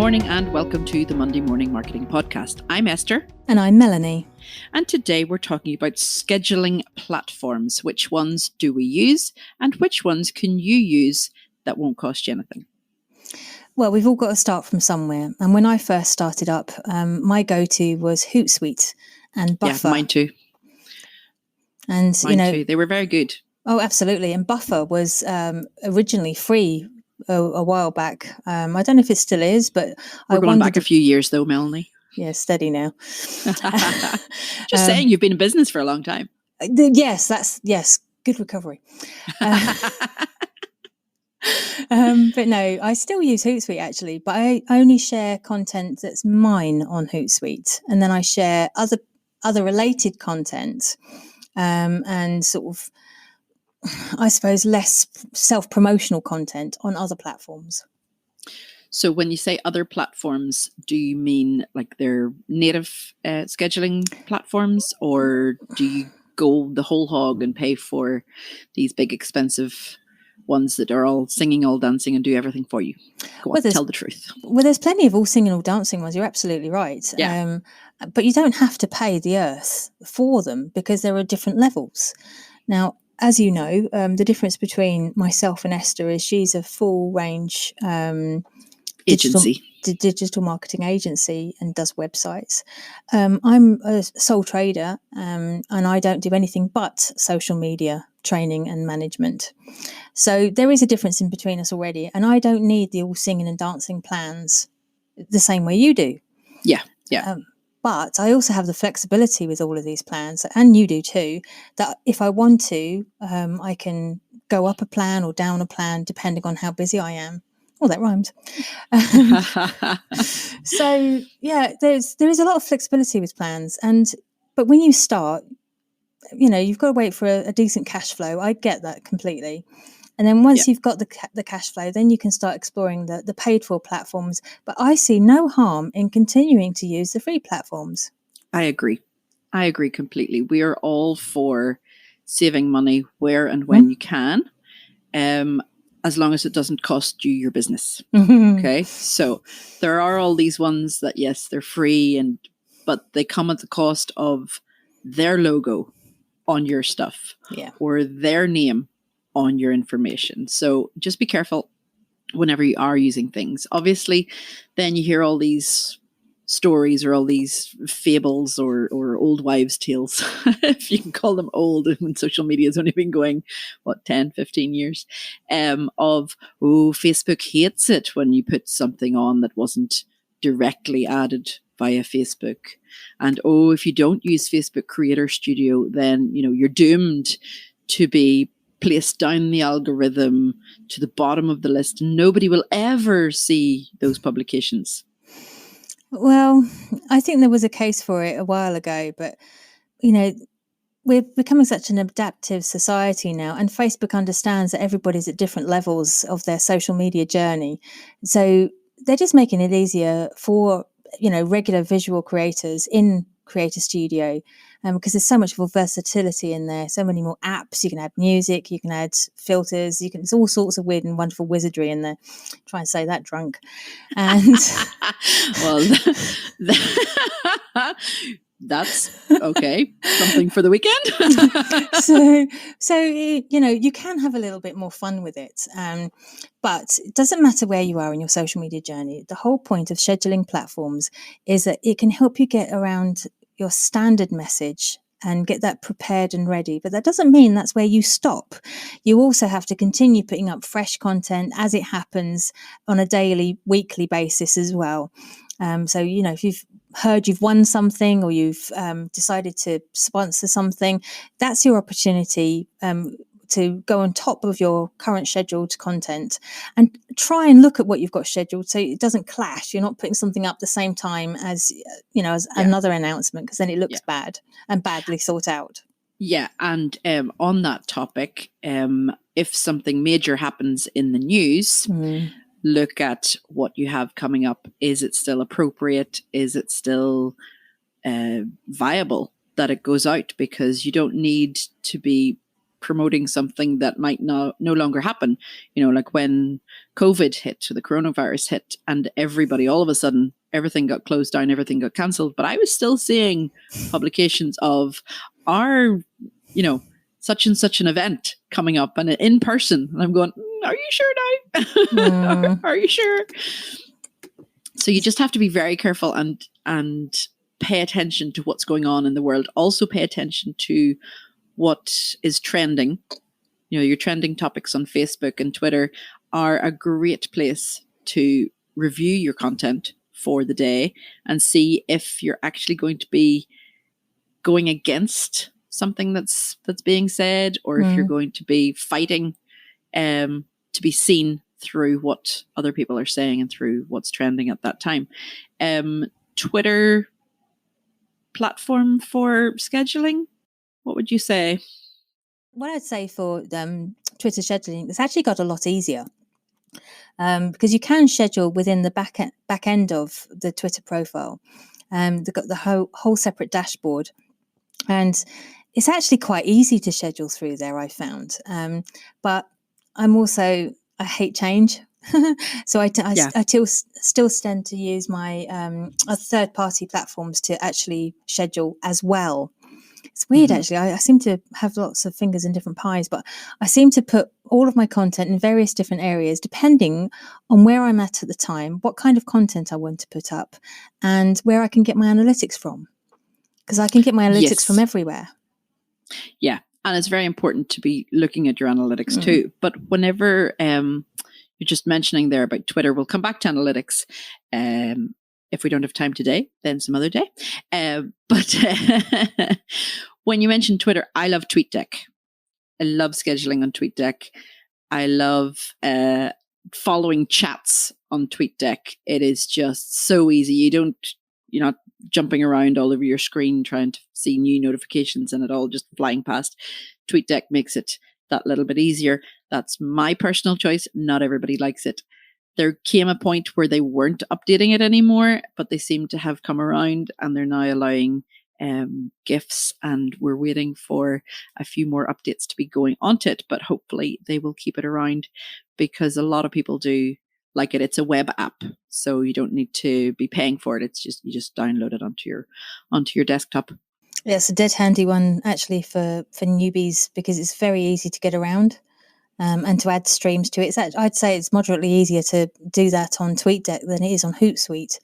morning and welcome to the Monday Morning Marketing Podcast. I'm Esther. And I'm Melanie. And today we're talking about scheduling platforms. Which ones do we use and which ones can you use that won't cost you anything? Well, we've all got to start from somewhere. And when I first started up, my go-to was Hootsuite and Buffer. Yeah, mine too. And mine too. They were very good. Oh, absolutely. And Buffer was originally free a while back. I don't know if it still is, but we're going back a few years though, Melanie. Yeah, steady now. Just saying, you've been in business for a long time. Yes, good recovery. But no, I still use Hootsuite actually, but I only share content that's mine on Hootsuite, and then I share other related content, and sort of, I suppose, less self-promotional content on other platforms. So when you say other platforms, do you mean like their native scheduling platforms, or do you go the whole hog and pay for these big expensive ones that are all singing, all dancing and do everything for you? Go on, tell the truth. Well, there's plenty of all singing, all dancing ones. You're absolutely right. Yeah. But you don't have to pay the earth for them because there are different levels. Now, as you know, the difference between myself and Esther is she's a full range digital marketing agency and does websites. I'm a sole trader, and I don't do anything but social media training and management. So there is a difference in between us already, and I don't need the all singing and dancing plans the same way you do. Yeah. But I also have the flexibility with all of these plans, and you do too, that if I want to, I can go up a plan or down a plan depending on how busy I am. Oh, that rhymes. So yeah, there is a lot of flexibility with plans, but when you start, you've got to wait for a decent cash flow. I get that completely. And then once you've got the cash flow, then you can start exploring the paid for platforms. But I see no harm in continuing to use the free platforms. I agree completely. We are all for saving money where and when you can, as long as it doesn't cost you your business. Okay, so there are all these ones that, yes, they're free, but they come at the cost of their logo on your stuff, or their name on your information. So just be careful whenever you are using things. Obviously, then you hear all these stories or all these fables or old wives' tales, if you can call them old, when social media has only been going, 10, 15 years, of, Facebook hates it when you put something on that wasn't directly added via Facebook. And, if you don't use Facebook Creator Studio, then, you're doomed to be placed down the algorithm to the bottom of the list. Nobody will ever see those publications. Well, I think there was a case for it a while ago, but, we're becoming such an adaptive society now, and Facebook understands that everybody's at different levels of their social media journey. So they're just making it easier for, regular visual creators in Creator Studio, because there's so much more versatility in there, so many more apps. You can add music, you can add filters, there's all sorts of weird and wonderful wizardry in there. Try and say that drunk. And well, that's okay. Something for the weekend. So you can have a little bit more fun with it, but it doesn't matter where you are in your social media journey. The whole point of scheduling platforms is that it can help you get around your standard message and get that prepared and ready. But that doesn't mean that's where you stop. You also have to continue putting up fresh content as it happens on a daily, weekly basis as well. So, if you've heard you've won something or you've decided to sponsor something, that's your opportunity to go on top of your current scheduled content and try and look at what you've got scheduled so it doesn't clash. You're not putting something up the same time as another announcement, because then it looks bad and badly thought out. Yeah, and on that topic, if something major happens in the news, look at what you have coming up. Is it still appropriate? Is it still viable that it goes out? Because you don't need to be promoting something that might no longer happen. You know, like when COVID hit, or the coronavirus hit, and everybody, all of a sudden, everything got closed down, everything got cancelled. But I was still seeing publications of our, you know, such and such an event coming up and in person. And I'm going, are you sure now? Are you sure? So you just have to be very careful and pay attention to what's going on in the world. Also pay attention to what is trending. You know, your trending topics on Facebook and Twitter are a great place to review your content for the day and see if you're actually going to be going against something that's being said, or if you're going to be fighting to be seen through what other people are saying and through what's trending at that time. Twitter platform for scheduling, what would you say? What I'd say for Twitter scheduling, it's actually got a lot easier because you can schedule within the back end of the Twitter profile. They've got the whole separate dashboard, and it's actually quite easy to schedule through there, I found. But I hate change. So I still tend to use my third-party platforms to actually schedule as well. It's weird, actually. I seem to have lots of fingers in different pies, but I seem to put all of my content in various different areas, depending on where I'm at the time, what kind of content I want to put up, and where I can get my analytics from. Because I can get my analytics from everywhere. Yeah. And it's very important to be looking at your analytics too. But whenever you're just mentioning there about Twitter, we'll come back to analytics. If we don't have time today, then some other day. But when you mention Twitter, I love TweetDeck. I love scheduling on TweetDeck. I love following chats on TweetDeck. It is just so easy. You're not jumping around all over your screen trying to see new notifications and it all just flying past. TweetDeck makes it that little bit easier. That's my personal choice. Not everybody likes it. There came a point where they weren't updating it anymore, but they seem to have come around and they're now allowing GIFs, and we're waiting for a few more updates to be going onto it, but hopefully they will keep it around because a lot of people do like it. It's a web app, so you don't need to be paying for it. It's just, you just download it onto your desktop. Yeah, it's a dead handy one actually for newbies because it's very easy to get around and to add streams to it. I'd say it's moderately easier to do that on TweetDeck than it is on Hootsuite,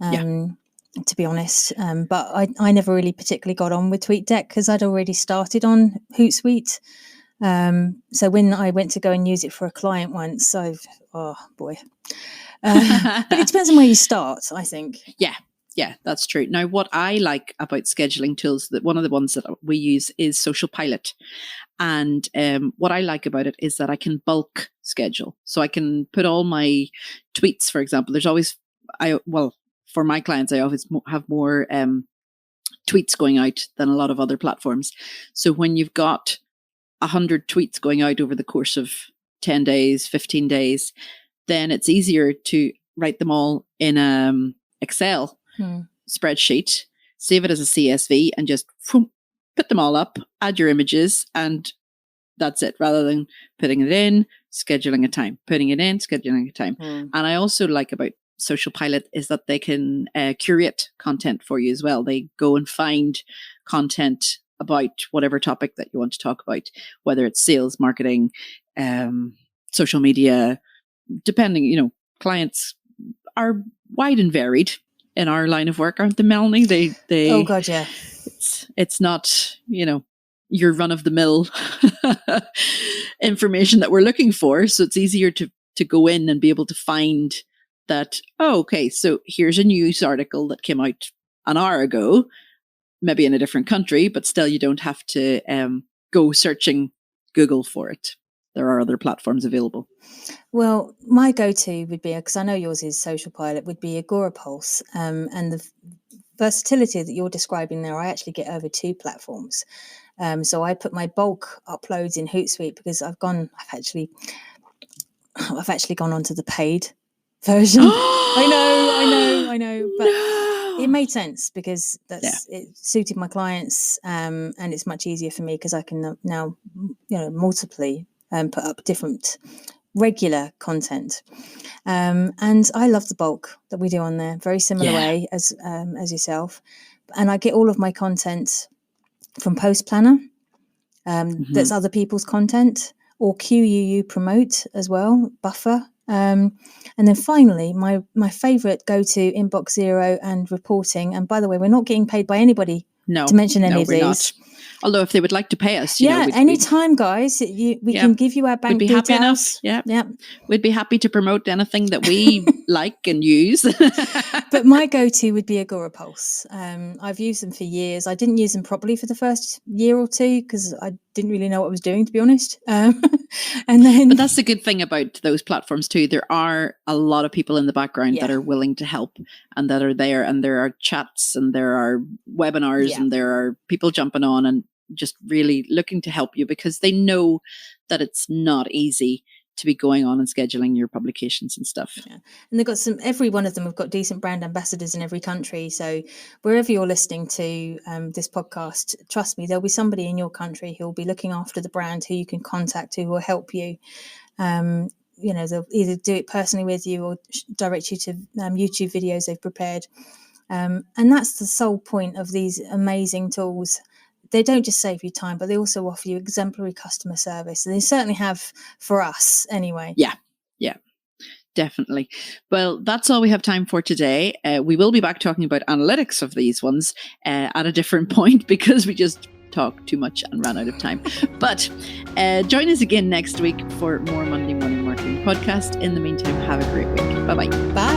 to be honest. But I never really particularly got on with TweetDeck because I'd already started on Hootsuite. So when I went to go and use it for a client once, oh boy. But it depends on where you start, I think. Yeah, that's true. Now, what I like about scheduling tools, that one of the ones that we use is Social Pilot. And what I like about it is that I can bulk schedule. So I can put all my tweets, for example. There's always, for my clients, I always have more tweets going out than a lot of other platforms. So when you've got 100 tweets going out over the course of 10 days, 15 days, then it's easier to write them all in Excel spreadsheet, save it as a CSV, and just put them all up, add your images, and that's it, rather than putting it in, scheduling a time, putting it in, scheduling a time. And I also like about Social Pilot is that they can curate content for you as well. They go and find content about whatever topic that you want to talk about, whether it's sales, marketing, social media, depending, clients are wide and varied in our line of work, aren't they, Melanie? They oh God, yeah. It's not, your run of the mill information that we're looking for. So it's easier to go in and be able to find that, okay, so here's a news article that came out an hour ago, maybe in a different country, but still you don't have to go searching Google for it. There are other platforms available. Well, my go-to would be, because I know yours is Social Pilot, would be Agorapulse. And the versatility that you're describing there, I actually get over 2 platforms. So I put my bulk uploads in Hootsuite because I've actually gone onto the paid version. I know. But it made sense because it suited my clients, and it's much easier for me because I can now, multiply put up different regular content. And I love the bulk that we do on there, very similar way as yourself. And I get all of my content from Post Planner. That's other people's content, or QUU Promote as well, Buffer. And then finally, my favorite go to Inbox Zero and Reporting. And by the way, we're not getting paid by anybody to mention any of these. Not. Although if they would like to pay us, anytime, guys, we can give you our bank details. We'd be happy enough. We'd be happy to promote anything that we like and use. But my go-to would be Agorapulse. I've used them for years. I didn't use them properly for the first year or two because I didn't really know what I was doing, to be honest. But that's the good thing about those platforms too. There are a lot of people in the background that are willing to help and that are there, and there are chats and there are webinars and there are people jumping on and just really looking to help you because they know that it's not easy to be going on and scheduling your publications and stuff. Yeah. And they've got every one of them have got decent brand ambassadors in every country. So wherever you're listening to this podcast, trust me, there'll be somebody in your country who will be looking after the brand, who you can contact, who will help you. They'll either do it personally with you or direct you to YouTube videos they've prepared. And that's the sole point of these amazing tools. They don't just save you time, but they also offer you exemplary customer service. And they certainly have for us anyway. Yeah, definitely. Well, that's all we have time for today. We will be back talking about analytics of these ones at a different point because we just talked too much and ran out of time. But join us again next week for more Monday Morning Marketing Podcast. In the meantime, have a great week. Bye-bye. Bye.